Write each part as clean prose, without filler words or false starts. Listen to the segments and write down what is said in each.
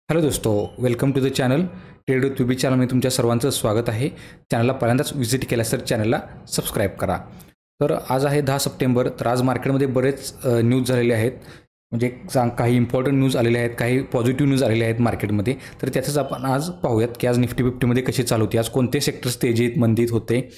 Hello दोस्तो, welcome to the channel trade with PB चॅनलमध्ये तुमच्या सर्वांचं स्वागत आहे. चॅनलला पहिल्यांदाच व्हिजिट केल्यास तर चॅनलला सबस्क्राईब करा. तर आज आहे 10 सप्टेंबर. तर आज मार्केटमध्ये बरेच न्यूज झालेले आहेत. म्हणजे काही इम्पॉर्टंट न्यूज आलेले आहेत, काही पॉझिटिव्ह न्यूज आलेले आहेत मार्केटमध्ये. तर त्याचंच आपण आज पाहूयात की आज निफ्टी 50मध्ये कशी चालू होती, आज कोणते सेक्टर्स तेजीत मंदीत होते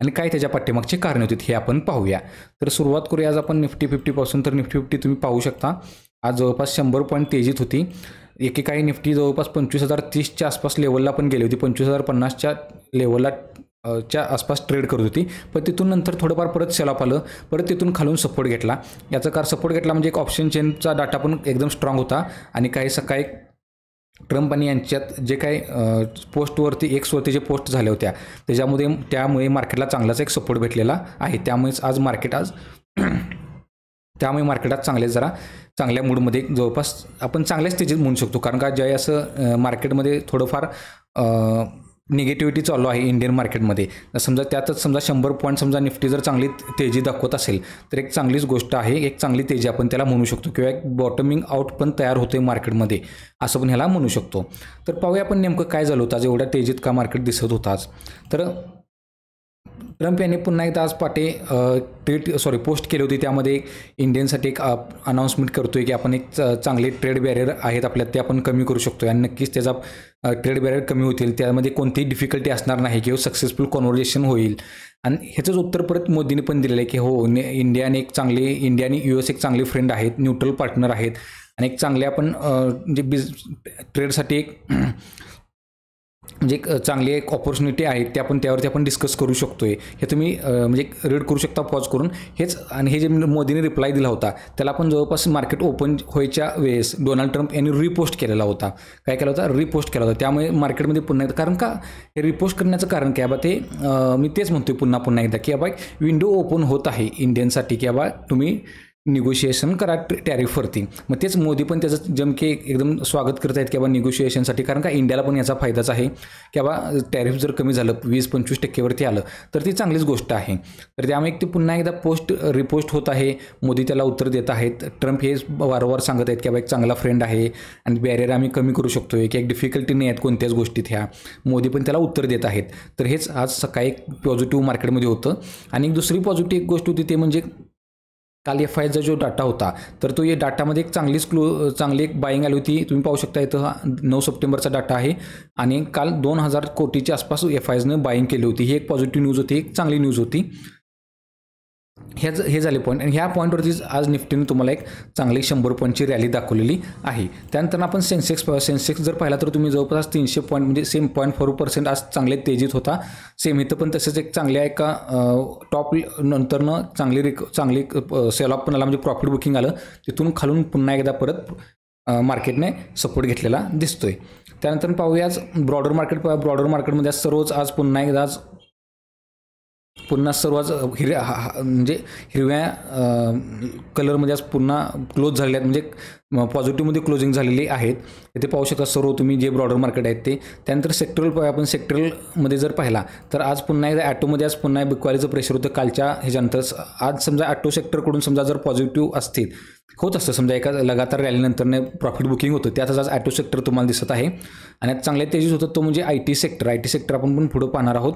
आणि काय त्याच्या पाठीमागचे कारण होते हे आपण पाहूया. तर सुरुवात करूया आज आपण निफ्टी 50पासून. तर निफ्टी 50 तुम्ही पाहू शकता आज जवळपास 100 पॉईंट तेजीत होती. एकेकाळी निफ्टी जवळपास 25,030च्या आसपास लेवलला पण गेली होती. 25,050च्या लेवलला च्या आसपास ट्रेड करत होती. पण तिथून नंतर थोडंफार परत सेल ऑफ आलं. परत तिथून खालून सपोर्ट घेतला. याचा कारण सपोर्ट घेतला म्हणजे एक ऑप्शन चेनचा डाटा पण एकदम स्ट्रॉंग होता. आणि काही सकाळी ट्रम्प आणि यांच्यात जे काही पोस्टवरती एक्सवरती जे पोस्ट झाल्या होत्या त्यामुळे मार्केटला चांगलाच एक सपोर्ट भेटलेला आहे. त्यामुळे मार्केट आज चांगल्या मूडमध्ये जवळपास आपण चांगल्याच तेजीत म्हणू शकतो. कारण का ज्यावेळी असं मार्केटमध्ये थोडंफार निगेटिव्हिटी चालू आहे इंडियन मार्केटमध्ये, समजा त्यातच 100 पॉईंट समजा निफ्टी जर चांगली तेजी दाखवत असेल तर एक चांगलीच गोष्ट आहे. एक चांगली तेजी आपण त्याला म्हणू शकतो किंवा एक बॉटमिंग आउट पण तयार होते मार्केटमध्ये, असं पण ह्याला म्हणू शकतो. तर पाहूया आपण नेमकं काय झालं होतं आज एवढ्या तेजीत का मार्केट दिसत होतं आज. तर ट्रम्प यांनी पुन्हा एकदा आज पोस्ट केली होती. त्यामध्ये इंडियनसाठी एक अनाऊन्समेंट करतोय की आपण एक चांगले ट्रेड बॅरियर आहेत आपल्यात, ते आपण कमी करू शकतो आणि नक्कीच त्याचा ट्रेड बॅरियर कमी होतील. त्यामध्ये कोणतीही डिफिकल्टी असणार नाही किंवा सक्सेसफुल कॉन्व्हर्सेशन होईल. आणि ह्याचंच उत्तर परत मोदींनी पण दिलेलं आहे की हो, इंडिया आणि US एक चांगले फ्रेंड आहेत, न्यूट्रल पार्टनर आहेत आणि एक चांगले आपण म्हणजे ट्रेडसाठी एक म्हणजे चांगली एक ऑपॉर्च्युनिटी आहे ते आपण त्यावरती आपण डिस्कस करू शकतो आहे. हे तुम्ही म्हणजे रीड करू शकता पॉज करून. आणि हे जे मोदींनी रिप्लाय दिला होता त्याला आपण जवळपास मार्केट ओपन व्हायच्या वेळेस डोनाल्ड ट्रम्प यांनी रिपोस्ट केलेला होता. काय केला होता? रिपोस्ट केला होता. त्यामुळे मार्केटमध्ये पुन्हा एकदा, कारण का हे रिपोस्ट करण्याचं कारण काय बा, ते मी तेच म्हणतोय पुन्हा एकदा की बा विंडो ओपन होत आहे इंडियनसाठी की बा तुम्ही निगोशिएशन करा टॅरिफवरती. मग तेच मोदी पण त्याचं जमके एकदम स्वागत करत आहेत की बाबा निगोशिएशनसाठी. कारण का इंडियाला पण याचा फायदाच आहे की बाबा टॅरिफ जर कमी झालं 20-25% आलं तर ती चांगलीच गोष्ट आहे. तर त्यामुळे ते पुन्हा एकदा रिपोस्ट होत आहे. मोदी त्याला उत्तर देत आहेत. ट्रम्प हे वारंवार सांगत आहेत की बाबा एक चांगला फ्रेंड आहे आणि बॅरियर आम्ही कमी करू शकतो की एक डिफिकल्टी नाही आहेत कोणत्याच गोष्टीत ह्या. मोदी पण त्याला उत्तर देत आहेत. तर हेच आज सकाळी पॉझिटिव्ह मार्केटमध्ये होतं. आणि एक दुसरी पॉझिटिव्ह गोष्ट होती ते म्हणजे काल FIचा जो डाटा होता तर तो या डाटामध्ये एक चांगली एक बाईंग आली होती. तुम्ही पाहू शकता इथं 9 सप्टेंबरचा डाटा आहे आणि काल 2,000 कोटीच्या आसपास FIने बाईंग केली होती. ही एक पॉझिटिव्ह न्यूज होती, एक चांगली न्यूज होती. हे झाले पॉईंट. आणि ह्या पॉईंटवरतीच आज निफ्टीने तुम्हाला एक चांगली 100 पॉईंटची रॅली दाखवलेली आहे. त्यानंतर आपण सेन्सेक्स जर पाहिला तर तुम्ही जवळपास 300 पॉईंट म्हणजे सेम 0.4% आज चांगले तेजीत होता. सेम इथं पण तसंच एक चांगल्या एका टॉप नंतरनं चांगली सेल ऑफ पण आला, म्हणजे प्रॉफिट बुकिंग आलं. तिथून खालून पुन्हा एकदा परत मार्केटने सपोर्ट घेतलेला दिसतोय. त्यानंतर पाहूया आज ब्रॉडर मार्केटमध्ये आज पुन्हा सर्वच म्हणजे हिरव्या कलरमध्ये आज पुन्हा क्लोज झालेले आहेत, म्हणजे पॉझिटिव्हमध्ये क्लोजिंग झालेली आहेत. इथे पाहू शकता सर्व तुम्ही जे ब्रॉडर मार्केट आहेत ते. त्यानंतर आपण सेक्टरलमध्ये जर पाहिला तर आज पुन्हा एकदा ॲटोमध्ये आज पुन्हा बिकवारीचं प्रेशर होतं कालच्या ह्याच्यानंतर. आज समजा ॲटो सेक्टरकडून समजा जर पॉझिटिव्ह असतील होत असतं, समजा एका लगातार रॅलीनंतर प्रॉफिट बुकिंग होतं, त्यातच आज ॲटो सेक्टर तुम्हाला दिसत आहे. आणि चांगल्या तेजीत होतं तो म्हणजे IT सेक्टर आपण पण पुढं पाहणार आहोत.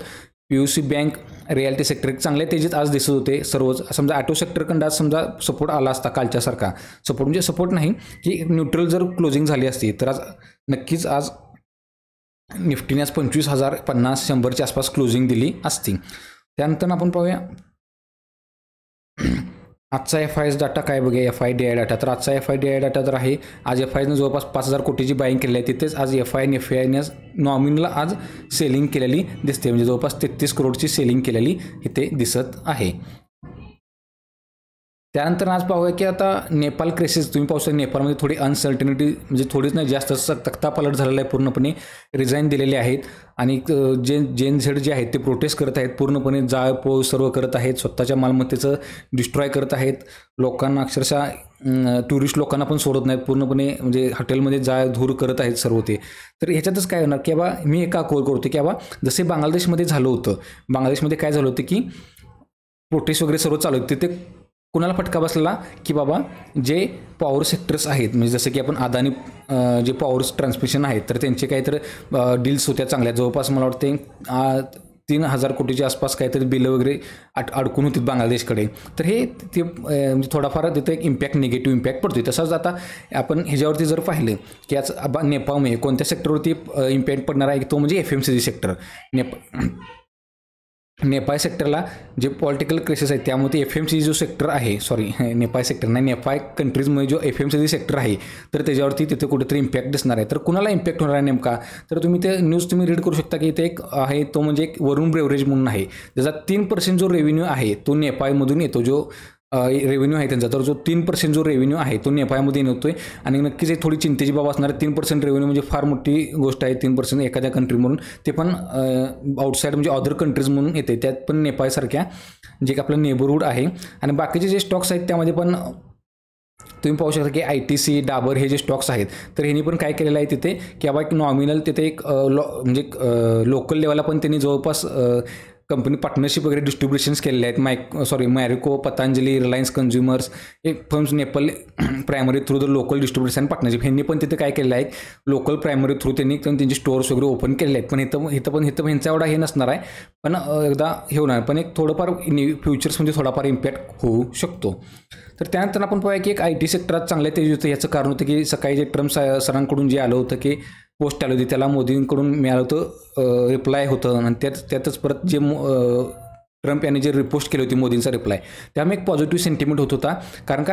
PUC बँक, रिअल्टी सेक्टर चांगल्या तेजीत आज दिसत होते सर्वच. समजा ॲटो सेक्टरकडे आज समजा सपोर्ट आला असता कालच्यासारखा, म्हणजे सपोर्ट नाही की न्यूट्रल जर क्लोजिंग झाली असती तर आज नक्कीच आज निफ्टीने आज 25,050-100च्या आसपास क्लोजिंग दिली असती. त्यानंतर आपण पाहूया आजचा FI डाटा काय बघूया. FIDI data. तर आजचा FIDI डाटा तर आहे आज FIने जवळपास 5,000 कोटीची बाईंग केलेली आहे. तिथेच आज FI आणि FIने नॉमिनला आज सेलिंग केलेली दिसते, म्हणजे जवळपास 33 करोडची सेलिंग केलेली इथे दिसत आहे. त्यानंतर आज पाहूया की आता नेपाळ क्रायसिस तुम्ही पाहू शकता. नेपाळमध्ये थोडी अनसर्टनिटी म्हणजे थोडीच नाही जास्त तख्तापलट झालेला आहे, पूर्णपणे रिझाईन दिलेले आहेत. आणि जेन-झेड जे आहेत ते प्रोटेस्ट करत आहेत, पूर्णपणे जाळपोळ सर्व करत आहेत, स्वतःच्या मालमत्तेचं डिस्ट्रॉय करत आहेत. लोकांना अक्षरशः टुरिस्ट लोकांना पण सोडत नाहीत, पूर्णपणे म्हणजे हॉटेलमध्ये धूर करत आहेत सर्व ते. तर ह्याच्यातच काय होणार की बाबा मी एका कोल करतो की बाबा जसे बांगलादेशमध्ये झालं होतं, बांगलादेशमध्ये काय झालं होतं की प्रोटेस्ट वगैरे सर्व चालू होते. तिथे कुणाला फटका बसला की बाबा जे पॉवर सेक्टर्स आहेत, म्हणजे जसं की आपण अदानी जे पॉवर ट्रान्समिशन आहेत तर त्यांचे काहीतरी डील्स होत्या चांगल्या, जवळपास मला वाटते 3,000 कोटीच्या आसपास काहीतरी बिलं वगैरे अडकून होती बांगलादेशकडे. तर हे ते म्हणजे थोडाफार तिथं एक निगेटिव्ह इम्पॅक्ट पडतो. तसंच आता आपण ह्याच्यावरती जर पाहिलं की आज नेपाळमुळे कोणत्या सेक्टरवरती इम्पॅक्ट पडणार आहे, तो म्हणजे FMCG सेक्टर. नेपाळ सेक्टरला जे पॉलिटिकल क्रायसिस आहे त्यामुळे FMCG जो सेक्टर आहे, सॉरी नेपाळ सेक्टर नाही, नेपाळ कंट्रीजमध्ये जो FMCG सेक्टर आहे तर त्याच्यावरती तिथे कुठेतरी इम्पॅक्ट दिसणार आहे. तर कुणाला इम्पॅक्ट होणार आहे नेमका, तर तुम्ही ते न्यूज तुम्ही रीड करू शकता की इथे एक आहे तो म्हणजे एक वरुण ब्रेवरेज म्हणून आहे, त्याचा 3% जो रेव्हेन्यू आहे तो नेपाळमधून येतो. जो रेव्हेन्यू आहे त्यांचा, तर जो 3% जो रेव्हेन्यू आहे तो नेपाळमध्ये येतोय. आणि नक्कीच एक थोडी चिंतेची बाब असणार आहे. 3% रेव्हेन्यू म्हणजे फार मोठी गोष्ट आहे. 3% एखाद्या कंट्रीमधून, ते पण आउटसाईड म्हणजे अदर कंट्रीज म्हणून येते, त्यात पण नेपाळसारख्या जे की आपलं नेबरहूड आहे. आणि बाकीचे जे स्टॉक्स आहेत त्यामध्ये पण तुम्ही पाहू शकता की ITC, डाबर हे जे स्टॉक्स आहेत तर ह्यांनी पण काय केलेलं आहे तिथे की बाबा एक नॉमिनल तिथे एक म्हणजे लोकल लेवलला पण त्यांनी जवळपास कंपनी पार्टनरशिप वगैरे डिस्ट्रीब्युशन्स केलेले आहेत. मॅरिको, पतंजली, रिलायन्स कन्झ्युमर्स हे firms Nepal primary through the local distribution partnership ह्यांनी पण तिथे काय केलेलं आहे, लोकल प्रायमरी थ्रू त्यांनी त्यांचे स्टोअर्स वगैरे ओपन केलेले आहेत. पण इथं ह्यांचा एवढा हे नसणार आहे, पण एकदा हे होणार, पण एक थोडंफार फ्युचर्समध्ये थोडाफार इम्पॅक्ट होऊ शकतो. तर त्यानंतर आपण पाहूया की एक IT सेक्टरात चांगल्या तेजी होतं. याचं कारण होतं की सकाळी जे ट्रम्प सरांकडून जे आलं होतं की पोस्ट आली होती त्याला मोदींकडून मिळालं होतं रिप्लाय होतं. आणि त्यातच परत जे ट्रम्प यांनी जे रिपोस्ट केली होती मोदींचा रिप्लाय, त्यामुळे एक पॉझिटिव्ह सेंटिमेंट होत होता. कारण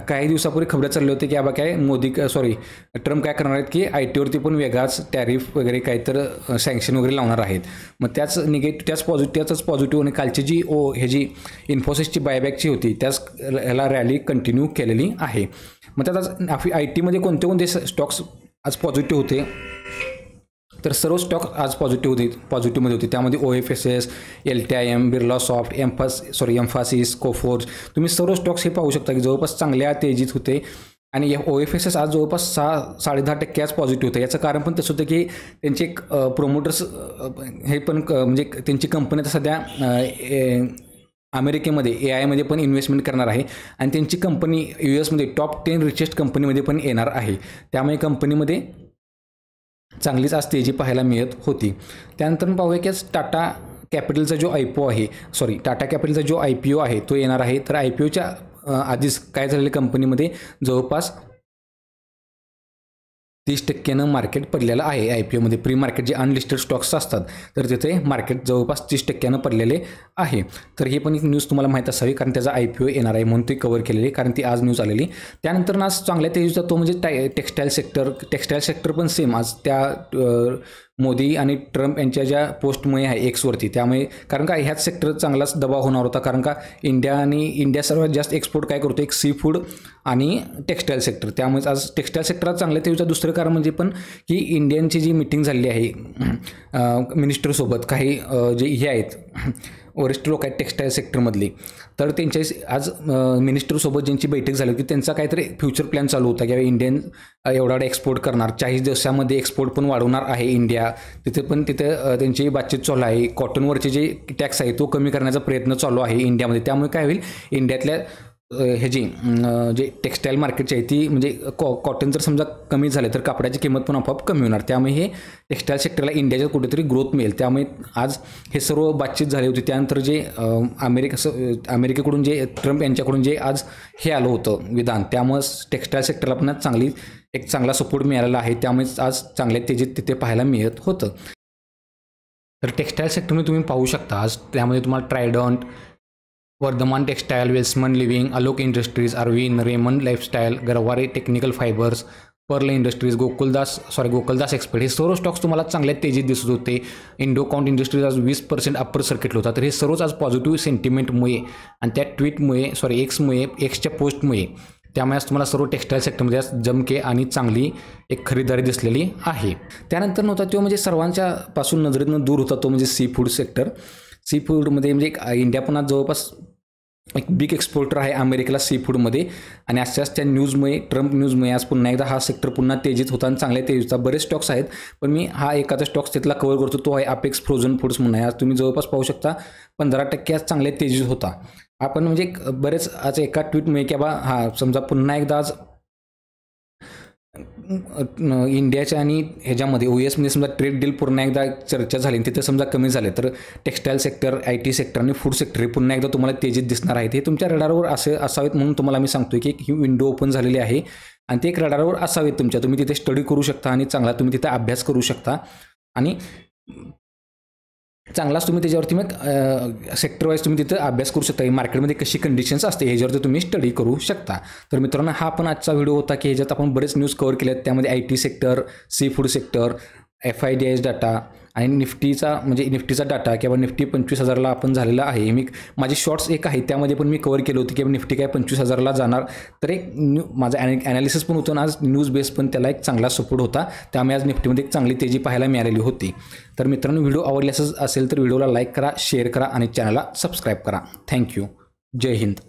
काही दिवसापूर्वी खबरं चालली होती की बाबा काय ट्रम्प काय करणार आहेत की ITवरती पण वेगळाच टॅरिफ वगैरे काहीतरी सँक्शन वगैरे लावणार आहेत. मग त्याच पॉझिटिव्ह आणि कालची जी ह्याची इन्फोसिसची बायबॅकची होती ह्याला रॅली कंटिन्यू केलेली आहे. मग त्यात IT कोणते स्टॉक्स आज पॉझिटिव्ह होते, तर सर्व स्टॉक आज पॉझिटिव्हमध्ये होते. त्यामध्ये OFSS, LTIM, Birla soft, Mphasis, Coforge, तुम्ही सर्व स्टॉक्स हे पाहू शकता की जवळपास चांगल्या तेजीत होते. आणि OFSS आज जवळपास 6-6.5% आज पॉझिटिव्ह होतं. याचं कारण पण तसं होतं की त्यांचे एक प्रोमोटर्स हे पण म्हणजे त्यांची कंपनी आता सध्या अमेरिकेमध्ये AI पण इन्व्हेस्टमेंट करणार आहे. आणि त्यांची कंपनी US टॉप 10 रिचेस्ट कंपनीमध्ये पण येणार आहे. त्यामुळे कंपनीमध्ये चांगलीच आज तेजी पाहायला मिळत होती. त्यानंतर पाहूया की टाटा कॅपिटलचा जो IPO आहे तो येणार आहे. तर IPOच्या आधीच काय झालेलं कंपनीमध्ये जवळपास 30% मार्केट पडलेलं आहे. IPOमध्ये प्री मार्केट जे अनलिस्टेड स्टॉक्स असतात तर तिथे मार्केट जवळपास 30% पडलेले आहे. तर ही पण एक न्यूज तुम्हाला माहीत असावी, कारण त्याचा IPO येणार आहे म्हणून ती कव्हर केलेली, कारण ती आज न्यूज आलेली. त्यानंतर आज चांगल्या तेजीचा तो म्हणजे टेक्स्टाईल सेक्टर पण सेम आज त्या मोदी आणि ट्रम्प यांच्या ज्या पोस्टमुळे आहे Xवरती, त्यामुळे कारण का ह्याच सेक्टर चांगलाच दबाव होणार होता. कारण का इंडिया सर्वात जास्त एक्सपोर्ट काय करतो, एक सी फूड आणि टेक्स्टाईल सेक्टर. त्यामुळे आज टेक्स्टाईल सेक्टरात चांगल्या तेजीचं दुसरं कारण म्हणजे पण की इंडियनची जी मीटिंग झालेली आहे मिनिस्टरसोबत, काही जे हे आहेत वरिष्ठ लोक आहेत टेक्स्टाईल सेक्टरमधली, तर त्यांच्या आज मिनिस्टरसोबत ज्यांची बैठक झाली होती त्यांचा काहीतरी फ्युचर प्लॅन चालू होता की इंडियन एवढा एक्सपोर्ट करणार, 40 देशामध्ये एक्सपोर्ट पण वाढवणार आहे इंडिया. तिथे त्यांची बातचीत चालू आहे. कॉटनवरचे जे टॅक्स आहे तो कमी करण्याचा प्रयत्न चालू आहे इंडियामध्ये. त्यामुळे काय होईल, इंडियातल्या ह्याची जे टेक्स्टाईल मार्केटची आहे ती म्हणजे कॉटन जर समजा कमी झाले तर कापडाची किंमत पण आपोआप कमी होणार. त्यामुळे हे टेक्स्टाईल सेक्टरला इंडियाच्या कुठेतरी ग्रोथ मिळेल. त्यामुळे आज हे सर्व बातचीत झाली होती. त्यानंतर जे अमेरिकेकडून जे ट्रम्प यांच्याकडून जे आज हे आलं होतं विधान, त्यामुळे टेक्स्टाईल सेक्टरला पण एक चांगला सपोर्ट मिळालेला आहे. त्यामुळे आज चांगल्या तेजीत तिथे पाहायला मिळत होतं. तर टेक्स्टाईल सेक्टरमध्ये तुम्ही पाहू शकता आज त्यामध्ये तुम्हाला Trident, Vardhman textile, Welspun living, Alok industries, Arvind, Raymond lifestyle, Garware technical fibres, Pearl industries, Gokaldas expert, हे सर्व स्टॉक्स तुम्हाला चांगल्या तेजीत दिसत होते. इंडोकाउंट इंडस्ट्रीज आज 20% अप्पर सर्किट होता. तर हे सर्वच आज पॉझिटिव्ह सेंटिमेंटमुळे आणि त्या एक्सच्या पोस्टमुळे त्यामुळे आज तुम्हाला सर्व टेक्स्टाईल सेक्टरमध्ये आज जमके आणि चांगली एक खरीदारी दिसलेली आहे. त्यानंतर नव्हता तो म्हणजे सर्वांच्या पासून नजरेतनं दूर होता तो म्हणजे सी फूड सेक्टर. सी फूडमध्ये म्हणजे इंडिया पण आज जवळपास एक बिग एक्सपोर्टर आहे अमेरिकेला सी फूडमध्ये. आणि आजच्याच त्या ट्रम्प न्यूजमुळे आज पुन्हा एकदा हा सेक्टर पुन्हा तेजीत होता आणि चांगल्या तेजीत होता. बरेच स्टॉक्स आहेत पण मी हा एखादा स्टॉक्स तिथला कव्हर करतो, तो आहे अपेक्स फ्रोझन फूड्स म्हणून आहे. आज तुम्ही जवळपास पाहू शकता 15% आज चांगल्या तेजीत होता. आपण म्हणजे बरेच आज एका ट्विटमुळे की बा हां समजा पुन्हा एकदा आज इंडियाच्या आणि ह्याच्यामध्ये OESमध्ये समजा ट्रेड डील पुन्हा एकदा चर्चा झाली तिथे समजा कमी झाले तर टेक्स्टाईल सेक्टर, IT सेक्टर आणि फूड सेक्टर हे पुन्हा एकदा तुम्हाला तेजीत दिसणार आहे. हे तुमच्या रडारवर असावेत म्हणून तुम्हाला मी सांगतोय की ही विंडो ओपन झालेली आहे आणि ते एक रडारवर असावेत तुमच्या. तुम्ही तिथे स्टडी करू शकता आणि चांगला तुम्ही तिथे अभ्यास करू शकता आणि चांगलाच तुम्ही त्याच्यावरती मग सेक्टर वाईज तुम्ही तिथं अभ्यास करू शकता. मार्केटमध्ये कशी कंडिशन्स असते ह्याच्यावरती तुम्ही स्टडी करू शकता. तर मित्रांनो हा पण आजचा व्हिडिओ होता की ह्याच्यात आपण बरेच न्यूज कव्हर केले आहेत. त्यामध्ये IT sector, seafood sector, FIDIS data आणि निफ्टीचा डाटा किंवा निफ्टी 25,000ला आपण झालेला आहे. माझे शॉर्ट्स एक आहे त्यामध्ये पण मी कव्हर केलं होतं की निफ्टी काय 25,000ला जाणार. तर एक माझं ॲनालिसिस पण होतं आज न्यूज बेस पण त्याला एक चांगला सपोर्ट होता. त्यामुळे आज निफ्टीमध्ये एक चांगली तेजी पाहायला मिळालेली होती. तर मित्रांनो व्हिडिओ आवडल्यास असेल तर व्हिडिओला लाईक करा, शेअर करा आणि चॅनलला सबस्क्राईब करा. थँक्यू. जय हिंद.